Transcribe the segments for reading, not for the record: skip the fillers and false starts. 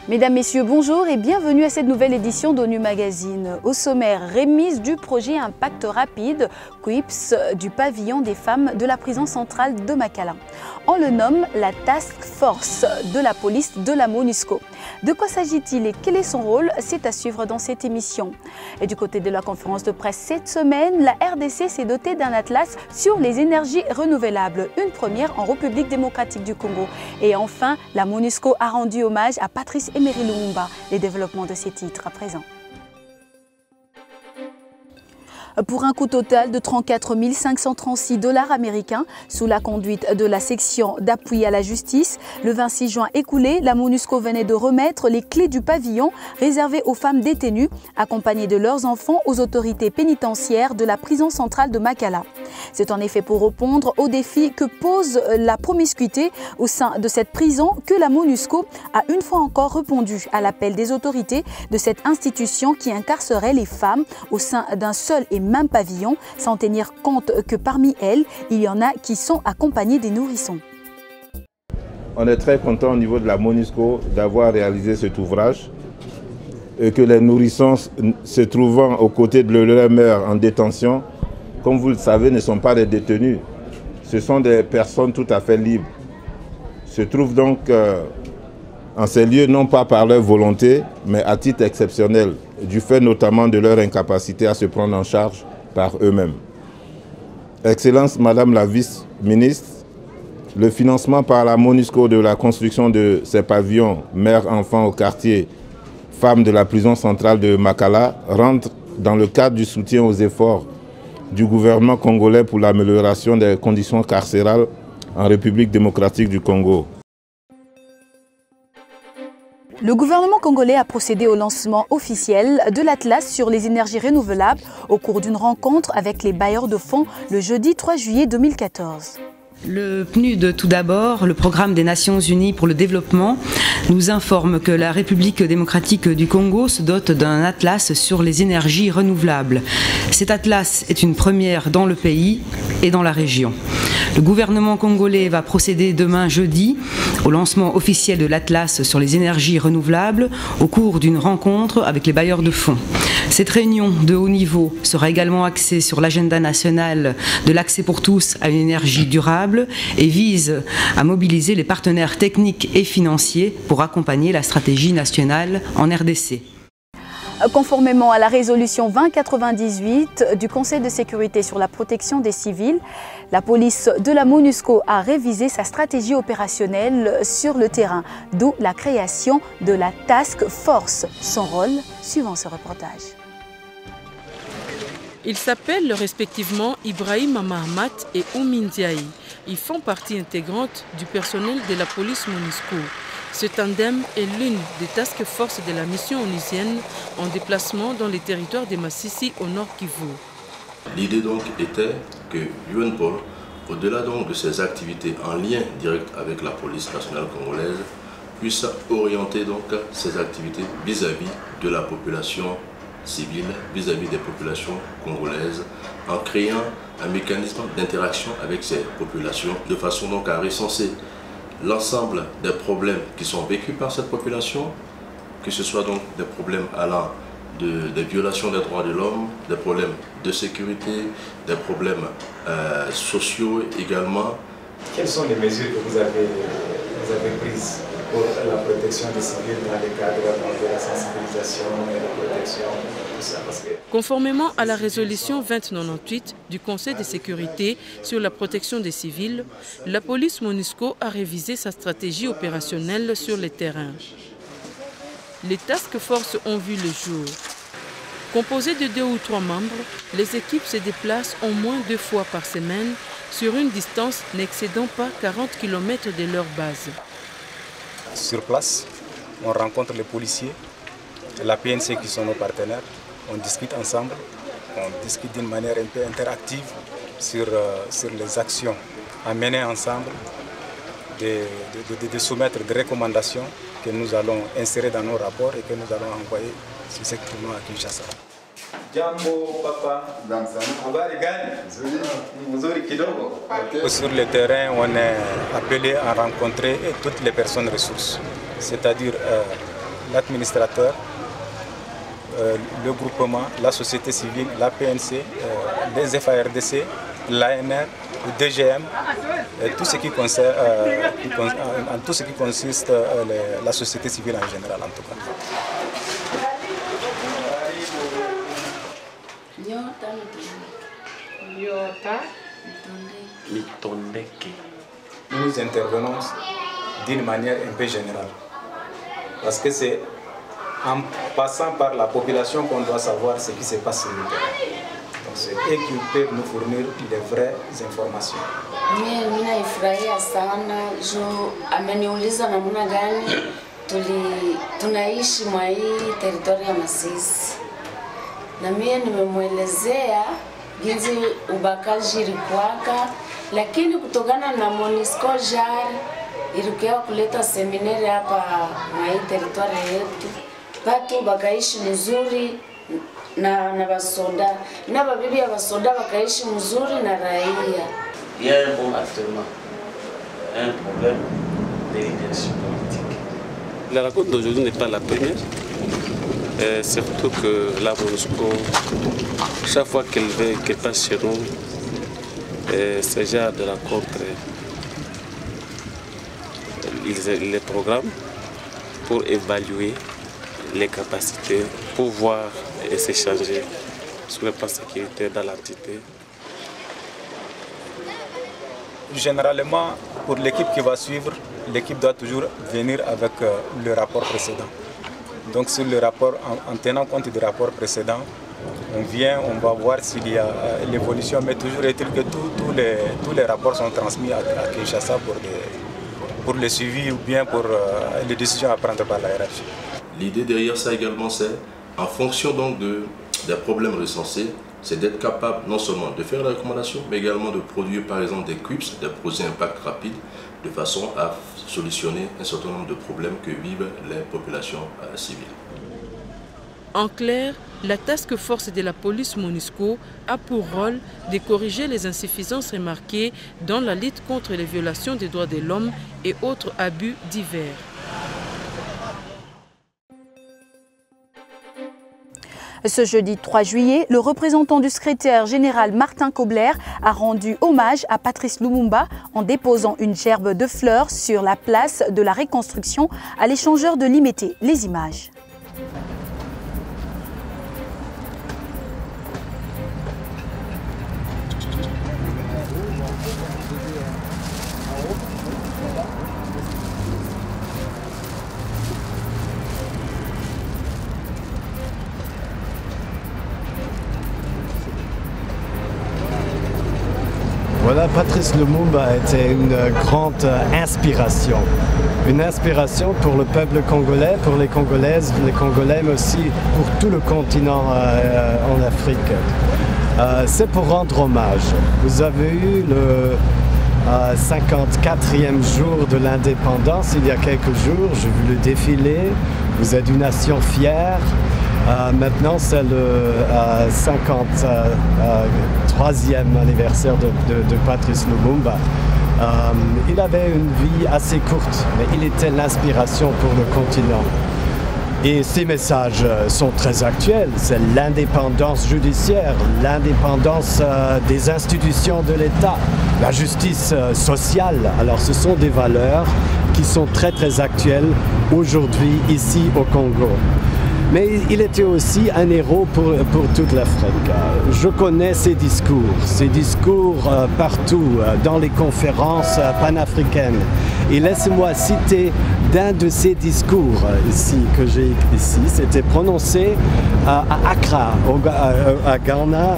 Mesdames, Messieurs, bonjour et bienvenue à cette nouvelle édition d'ONU Magazine. Au sommaire, remise du projet Impact Rapide, QUIPS, du pavillon des femmes de la prison centrale de Makala. On le nomme la Task Force de la police de la MONUSCO. De quoi s'agit-il et quel est son rôle? C'est à suivre dans cette émission. Et du côté de la conférence de presse cette semaine, la RDC s'est dotée d'un atlas sur les énergies renouvelables, une première en République démocratique du Congo. Et enfin, la MONUSCO a rendu hommage à Patrice Emery Lumumba. Les développements de ces titres à présent. Pour un coût total de 34 536 $ américains sous la conduite de la section d'appui à la justice. Le 26 juin écoulé, la MONUSCO venait de remettre les clés du pavillon réservé aux femmes détenues, accompagnées de leurs enfants aux autorités pénitentiaires de la prison centrale de Makala. C'est en effet pour répondre aux défis que pose la promiscuité au sein de cette prison que la MONUSCO a une fois encore répondu à l'appel des autorités de cette institution qui incarcerait les femmes au sein d'un seul et même pavillon, sans tenir compte que parmi elles, il y en a qui sont accompagnées des nourrissons. On est très content au niveau de la MONUSCO d'avoir réalisé cet ouvrage et que les nourrissons se trouvant aux côtés de leur mère en détention, comme vous le savez, ne sont pas des détenus. Ce sont des personnes tout à fait libres. Se trouvent donc en ces lieux non pas par leur volonté, mais à titre exceptionnel, du fait notamment de leur incapacité à se prendre en charge par eux-mêmes. Excellence Madame la vice-ministre, le financement par la MONUSCO de la construction de ces pavillons mères-enfants au quartier femmes de la prison centrale de Makala rentre dans le cadre du soutien aux efforts du gouvernement congolais pour l'amélioration des conditions carcérales en République démocratique du Congo. Le gouvernement congolais a procédé au lancement officiel de l'Atlas sur les énergies renouvelables au cours d'une rencontre avec les bailleurs de fonds le jeudi 3 juillet 2014. Le PNUD, tout d'abord, le Programme des Nations Unies pour le développement, nous informe que la République démocratique du Congo se dote d'un atlas sur les énergies renouvelables. Cet atlas est une première dans le pays et dans la région. Le gouvernement congolais va procéder demain jeudi au lancement officiel de l'Atlas sur les énergies renouvelables au cours d'une rencontre avec les bailleurs de fonds. Cette réunion de haut niveau sera également axée sur l'agenda national de l'accès pour tous à une énergie durable et vise à mobiliser les partenaires techniques et financiers pour accompagner la stratégie nationale en RDC. Conformément à la résolution 2098 du Conseil de sécurité sur la protection des civils, la police de la MONUSCO a révisé sa stratégie opérationnelle sur le terrain, d'où la création de la Task Force. Son rôle, suivant ce reportage. Ils s'appellent respectivement Ibrahim Mahamat et Oumin Diaye. Ils font partie intégrante du personnel de la police MONUSCO. Ce tandem est l'une des task forces de la mission onusienne en déplacement dans les territoires de Massissi au nord Kivu. L'idée donc était que l'UNPOL, au-delà donc de ses activités en lien direct avec la police nationale congolaise, puisse orienter donc ses activités vis-à-vis de la population civile, vis-à-vis des populations congolaises, en créant un mécanisme d'interaction avec ces populations, de façon donc à recenser l'ensemble des problèmes qui sont vécus par cette population, que ce soit donc des problèmes allant des violations des droits de l'homme, des problèmes de sécurité, des problèmes sociaux également. Quelles sont les mesures que vous avez prises pour la protection des civils dans le cadre de la sensibilisation et de la protection? Conformément à la résolution 2098 du Conseil de sécurité sur la protection des civils, la police MONUSCO a révisé sa stratégie opérationnelle sur le terrain. Les task forces ont vu le jour. Composées de 2 ou 3 membres, les équipes se déplacent au moins 2 fois par semaine sur une distance n'excédant pas 40 km de leur base. Sur place, on rencontre les policiers, la PNC qui sont nos partenaires. On discute ensemble, on discute d'une manière un peu interactive sur les actions à mener ensemble, de soumettre des recommandations que nous allons insérer dans nos rapports et que nous allons envoyer successivement à Kinshasa. Sur le terrain, on est appelé à rencontrer toutes les personnes ressources, c'est-à-dire l'administrateur, le groupement, la société civile, la PNC, les FARDC, l'ANR, le DGM, tout ce qui concerne, en tout ce qui consiste la société civile en général en tout cas. Nous intervenons d'une manière un peu générale, parce que c'est en passant par la population qu'on doit savoir ce qui se passe sur le terrain. Donc c'est eux qui peuvent nous fournir les vraies informations. Mimi ninaifurahia sana juu ameniuliza namna gani tunaishi mwa hii teritoria ya Masisi, na mimi nimemwelezea jinsi ubakaji ilikuwaka, lakini kutokana na MONUSCO JAR ilikuwa kuleta seminari hapa mwa hii teritoria yetu, watu wakaishi mzuri na basoda na babibi ya basoda wakaishi mzuri na raia. Il y a un bon actuellement, un problème de leadership politique. La rencontre d'aujourd'hui n'est pas la première, surtout que la MONUSCO, chaque fois qu'elle passe chez nous, ce genre de rencontre, ils les programment pour évaluer les capacités, pour voir et s'échanger sur le plan sécurité dans l'entité. Généralement, pour l'équipe qui va suivre, l'équipe doit toujours venir avec le rapport précédent. Donc sur le rapport, en tenant compte du rapport précédent, on vient, on va voir s'il y a l'évolution, mais toujours est-il que tous les rapports sont transmis à Kinshasa pour le suivi ou bien pour les décisions à prendre par la hiérarchie. L'idée derrière ça également, c'est en fonction donc des problèmes recensés, c'est d'être capable non seulement de faire des recommandations, mais également de produire par exemple des CUPS, des projets impact rapides, de façon à solutionner un certain nombre de problèmes que vivent les populations civiles. En clair, la task force de la police MONUSCO a pour rôle de corriger les insuffisances remarquées dans la lutte contre les violations des droits de l'homme et autres abus divers. Ce jeudi 3 juillet, le représentant du secrétaire général Martin Kobler a rendu hommage à Patrice Lumumba en déposant une gerbe de fleurs sur la place de la Reconstruction à l'échangeur de Limete. Les images. Voilà, Patrice Lumumba était une grande inspiration. Une inspiration pour le peuple congolais, pour les Congolaises, les Congolais, mais aussi pour tout le continent en Afrique. C'est pour rendre hommage. Vous avez eu le 54e jour de l'indépendance, il y a quelques jours. J'ai vu le défilé. Vous êtes une nation fière. Maintenant, c'est le 53e anniversaire de Patrice Lumumba. Il avait une vie assez courte, mais il était l'inspiration pour le continent. Et ces messages sont très actuels. C'est l'indépendance judiciaire, l'indépendance des institutions de l'État, la justice sociale. Alors, ce sont des valeurs qui sont très très actuelles aujourd'hui ici au Congo. Mais il était aussi un héros pour toute l'Afrique. Je connais ses discours partout, dans les conférences panafricaines. Et laissez-moi citer d'un de ses discours que j'ai ici. C'était prononcé à Accra, à Ghana,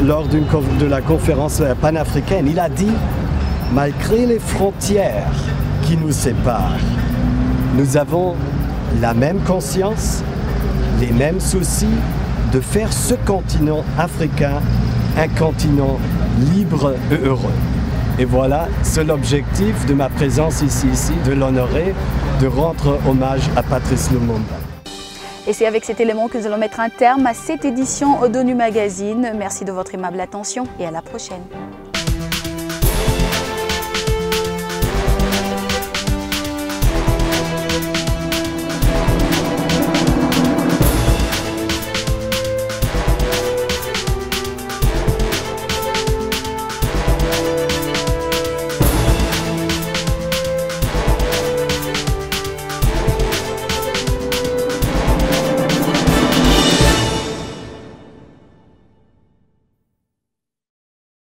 lors de la conférence panafricaine. Il a dit, malgré les frontières qui nous séparent, nous avons la même conscience, les mêmes soucis de faire ce continent africain un continent libre et heureux. Et voilà, c'est l'objectif de ma présence ici, de l'honorer, de rendre hommage à Patrice Lumumba. Et c'est avec cet élément que nous allons mettre un terme à cette édition d'ONU Magazine. Merci de votre aimable attention et à la prochaine.